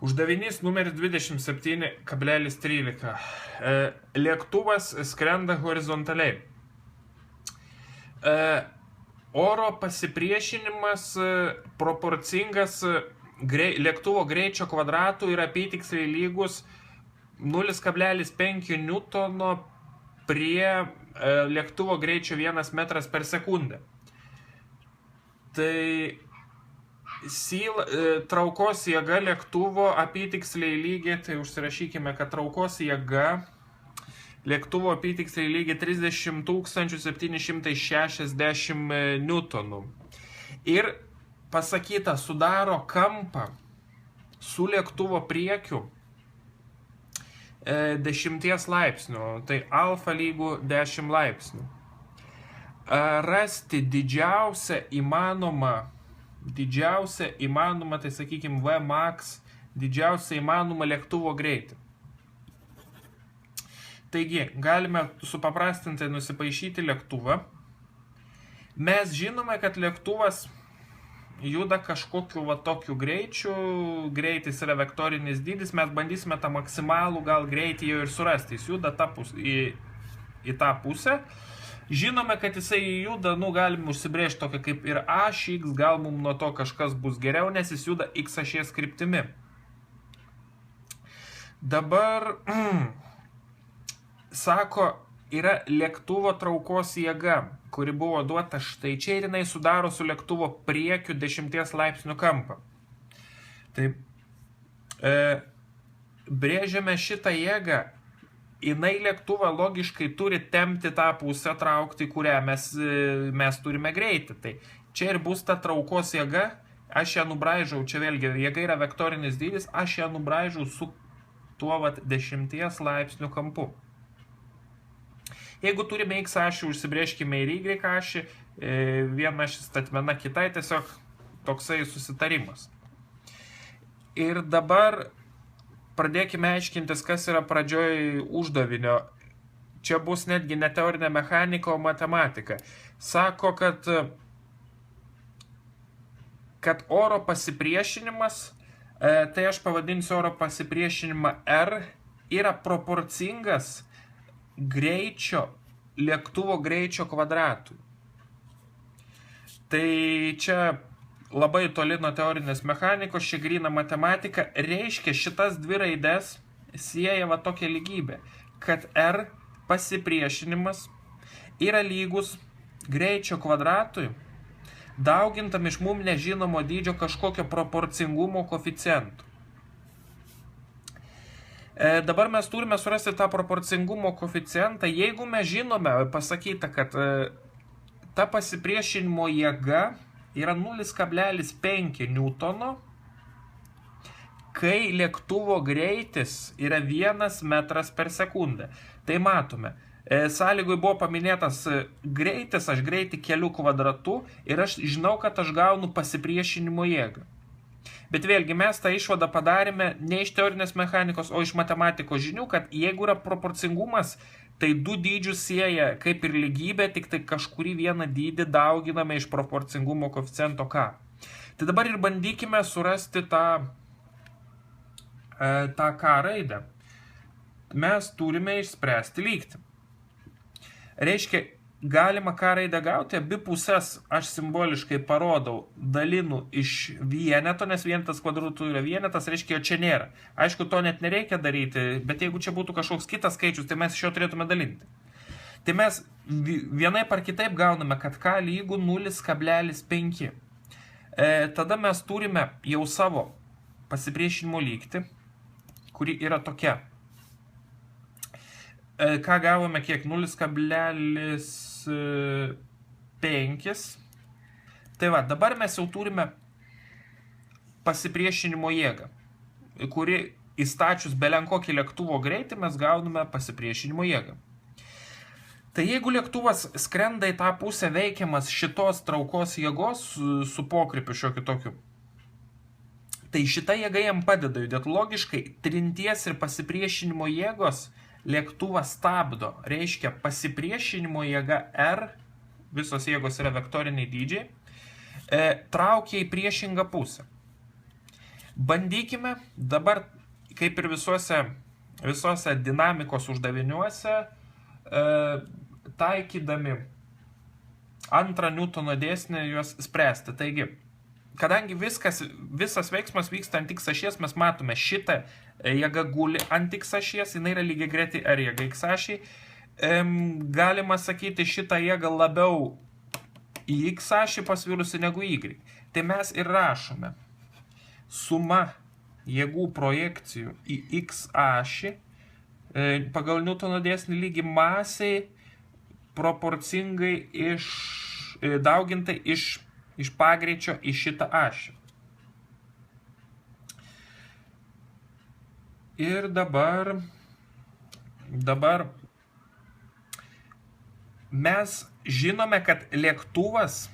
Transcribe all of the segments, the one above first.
Uždavinys numeris 27,13. Lėktuvas skrenda horizontaliai. Oro pasipriešinimas proporcingas lėktuvo greičio kvadratui yra apytiksliai lygus 0,5 Newtono prie lėktuvo greičio 1 metras per sekundę. Tai traukos jėga lėktuvo apytiksliai lygiai, tai užsirašykime, kad traukos jėga lėktuvo apytiksliai lygiai 30 760 Newtonų. Ir pasakyta, sudaro kampą su lėktuvo priekiu 10 laipsnių, tai alfa lygų 10 laipsnių. Rasti didžiausią įmanomą, tai sakykime, Vmax, didžiausią įmanomą lėktuvo greitį. Taigi, galime supaprastintai nusipaišyti lėktuvą. Mes žinome, kad lėktuvas juda kažkokiu tokiu greičiu, greitis yra vektorinis dydis, mes bandysime tą maksimalų gal greitį jau ir surasti, jis juda į tą pusę. Žinome, kad jisai juda, galim užsibrėžti tokią kaip ir ašį, x, gal mums nuo to kažkas bus geriau, nes jis juda x ašies kryptimi. Dabar, sako, yra lėktuvo traukos jėga, kuri buvo duota štai čia ir jinai sudaro su lėktuvo priekiu 10 laipsnių kampą. Tai brėžiame šitą jėgą. Jinai lėktuvą logiškai turi tempti tą pusę, traukti, kurią mes turime greitį. Tai čia ir bus ta traukos jėga, aš ją nubraižau, čia vėlgi jėga yra vektorinis dydis, aš ją nubraižau su tuo 10 laipsnių kampu. Jeigu turime x ašį, užsibrėžkime ir y ašį, viena ašis statmena kitai, tiesiog toksai susitarimas. Ir dabar pradėkime aiškintis, kas yra pradžioj uždavinio. Čia bus netgi ne teorinė mechanika, o matematika. Sako, kad oro pasipriešinimas, tai aš pavadinsiu oro pasipriešinimą R, yra proporcingas lėktuvo greičio kvadratui. Tai čia labai toli nuo teorinės mechanikos, ši gryna matematika, reiškia šitas dvi raides sieja tokią lygybę, kad R pasipriešinimas yra lygus greičio kvadratui, daugintam iš mums nežinomo dydžio kažkokio proporcingumo koeficientų. Dabar mes turime surasti tą proporcingumo koeficientą, jeigu mes žinome, pasakyta, kad ta pasipriešinimo jėga yra 0,5 Newtono, kai lėktuvo greitis yra 1 metras per sekundę. Tai matome, sąlygoj buvo paminėtas greitis, aš greitį keliu kvadratu ir aš žinau, kad aš gaunu pasipriešinimo jėgą. Bet vėlgi mes tą išvadą padarėme ne iš teorinės mechanikos, o iš matematikos žinių, kad jeigu yra proporcingumas, tai du dydžius sieja kaip ir lygybė, tik tai kažkurį vieną dydį dauginame iš proporcingumo koeficiento K. Tai dabar ir bandykime surasti tą K raidę. Mes turime išspręsti lygtį. Reiškia, galima K raidę gauti, abi pusės aš simboliškai parodau, dalinu iš vieneto, nes vienetas kvadratų yra vienetas, reiškia, jo čia nėra. Aišku, to net nereikia daryti, bet jeigu čia būtų kažkoks kitas skaičius, tai mes iš jo turėtume dalinti. Tai mes vienaip ar kitaip gauname, kad K lygų 0,5. Tada mes turime jau savo pasipriešinimo lygtį, kuri yra tokia. Ką gavome kiek? 0,5. Tai dabar mes jau turime pasipriešinimo jėgą, kuri įstačius belenkokį lėktuvo greitį mes gauname pasipriešinimo jėgą. Tai jeigu lėktuvas skrenda į tą pusę veikiamas šitos traukos jėgos su pokrypiu šiokiu tokiu, tai šita jėga jam padeda judėti logiškai, trinties ir pasipriešinimo jėgos lėktuvą stabdo, reiškia pasipriešinimo jėga R, visos jėgos yra vektoriniai dydžiai, traukia į priešingą pusę. Bandykime dabar, kaip ir visuose dinamikos uždaviniuose, taikydami antrą Newtono dėsnį juos spręsti. Taigi, kadangi visas veiksmas vyksta ant x ašies, mes matome šitą jėga guli ant x ašies, jinai yra lygiagreti r jėga x ašiai. Galima sakyti, šitą jėgą labiau į x ašį pasvirusi negu y. Tai mes ir rašome suma jėgų projekcijų į x ašį pagal Newtono dėsnį lygi masiai proporcingai daugintai iš pagreičio į šitą ašį. Ir dabar mes žinome, kad lėktuvas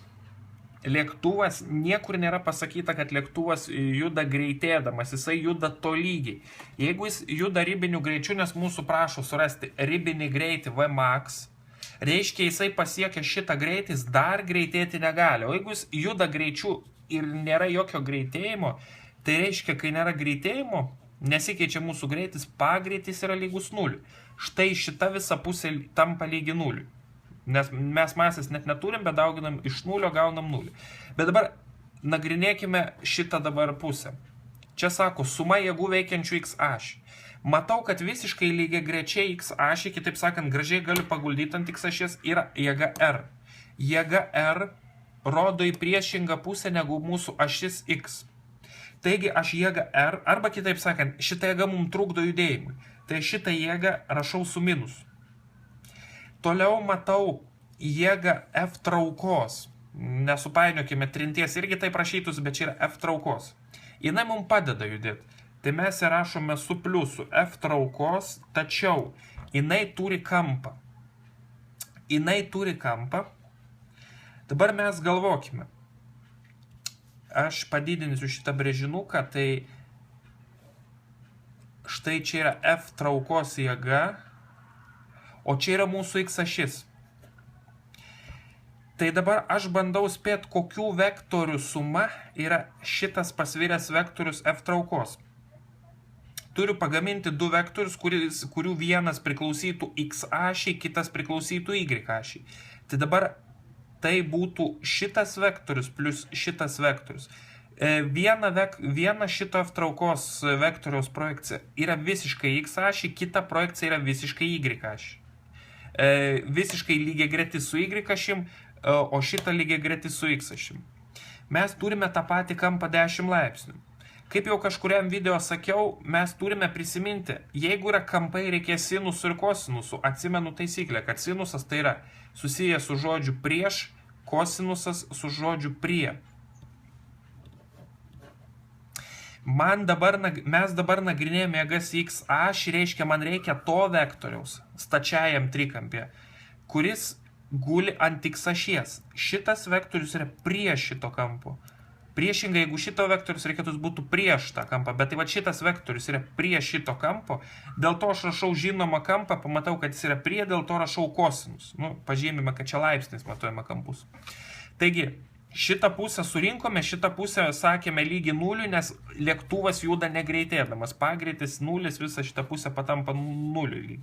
niekur nėra pasakyta, kad lėktuvas juda greitėdamas, jisai juda tolygiai. Jeigu jis juda ribiniu greičiu, nes mūsų prašo surasti ribinį greitį Vmax, reiškia jisai pasiekia šitą greitį, jis dar greitėti negali. O jeigu jis juda greičiu ir nėra jokio greitėjimo, tai reiškia, kai nėra greitėjimo, nesikeičia mūsų greitis, pagreitis yra lygus 0. Štai šita visa pusė tampa lygi 0. Nes mes masės net neturim, bet dauginam iš 0, gaunam 0. Bet dabar nagrinėkime šitą dabar pusę. Čia sako, suma jėgų veikiančių x ašį. Matau, kad visiškai lygiai grečiai x ašį, kitaip sakant, gražiai galiu paguldyti ant x ašies, yra jėga r. Jėga r rodo į priešingą pusę negu mūsų ašis x. Taigi aš jėgą r, arba kitaip sakant, šitą jėgą mums trukdo judėjimui. Tai šitą jėgą rašau su minusu. Toliau matau jėgą F traukos. Nesupainiokime trinties, irgi taip rašytus, bet čia yra F traukos. Jinai mums padeda judėti. Tai mes ją rašome su pliusu F traukos, tačiau jinai turi kampą. Dabar mes galvokime. Aš padidinsiu šitą brėžinuką, tai štai čia yra F traukos jėga, o čia yra mūsų x ašis. Tai dabar aš bandau spėti, kokių vektorių suma yra šitas pasviręs vektorius F traukos. Turiu pagaminti du vektorius, kurių vienas priklausytų x ašiai, kitas priklausytų y ašiai. Tai dabar tai būtų šitas vektorius plus šitas vektorius. Viena šito F traukos vektoriaus projekcija yra visiškai x ašiai, kita projekcija yra visiškai y ašiai. Visiškai lygiai greti su y ašim, o šitą lygiai greti su x ašim. Mes turime tą patį kampą 10 laipsnių. Kaip jau kažkuriam video sakiau, mes turime prisiminti, jeigu yra kampai, reikės sinusų ir kosinusų. Atsimenu taisyklę, kad sinusas tai yra susijęs su žodžiu prieš, kosinusas su žodžiu prie. Mes dabar nagrinėjame jėgas x ašį, reiškia, man reikia to vektoriaus stačiajam trikampė, kuris guli ant x ašies. Šitas vektorius yra prie šito kampo. Priešingai, jeigu šito vektorius reikėtų būtų prieš tą kampą, bet tai va šitas vektorius yra prie šito kampo, dėl to aš rašau žinomą kampą, pamatau, kad jis yra prie, dėl to rašau kosinus. Pažymime, kad čia laipsnis matuojame kampus. Taigi, šitą pusę surinkome, šitą pusę sakėme lygi 0, nes lėktuvas juda negreitėdamas. Pagreitis 0, visą šitą pusę patampa 0 lygi.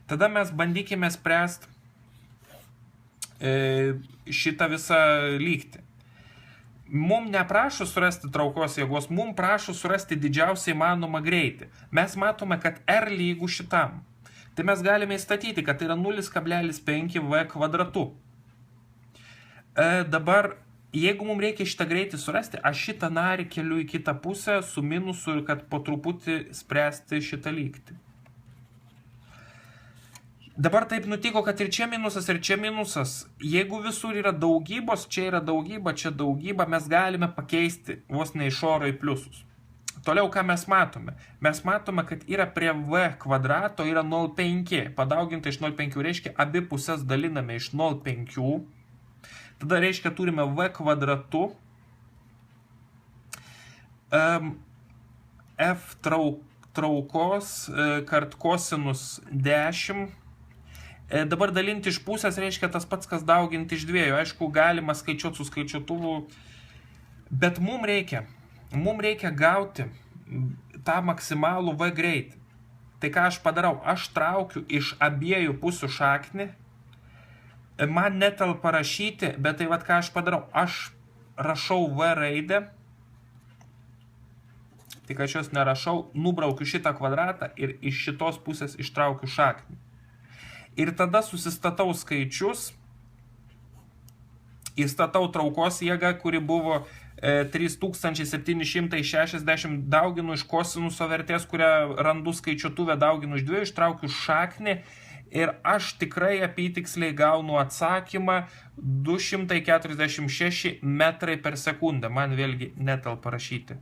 Tada mes bandykime spręsti šitą visą lygtį. Mums neprašo surasti traukos jėgos, mums prašo surasti didžiausiai įmanomą greitį. Mes matome, kad r lygų šitam. Tai mes galime įstatyti, kad tai yra 0,5 v kvadratu. Dabar, jeigu mums reikia šitą greitį surasti, aš šitą narį keliu į kitą pusę su minusu, kad po truputį spręsti šitą lygtį. Dabar taip nutiko, kad ir čia minusas, ir čia minusas. Jeigu visur yra daugybos, čia yra daugyba, čia daugyba, mes galime pakeisti vos ne iš oro į pliusus. Toliau, ką mes matome? Mes matome, kad yra prie v kvadrato yra 0,5. Padauginta iš 0,5 reiškia, abi pusės daliname iš 0,5. Tada reiškia, turime v kvadratu f traukos kart kosinus 10. Dabar dalinti iš pusės reiškia tas pats, kas dauginti iš 2. Aišku, galima skaičiuoti su skaičiuotuvu, bet mums reikia mums reikia gauti tą maksimalų V greitį. Tai ką aš padarau? Aš traukiu iš abiejų pusių šaknį. Man netelpa rašyti, bet tai vat ką aš padarau? Aš rašau V raidę. Tik aš jos nerašau, nubraukiu šitą kvadratą ir iš šitos pusės ištraukiu šaknį. Ir tada susistatau skaičius, įstatau traukos jėgą, kuri buvo 3760, dauginu iš kosinuso vertės, kurią randu skaičiuotuvę, dauginu iš 2, ištraukiu šaknį ir aš tikrai apytiksliai gaunu atsakymą 246 metrai per sekundę. Man vėlgi netelpa rašyti.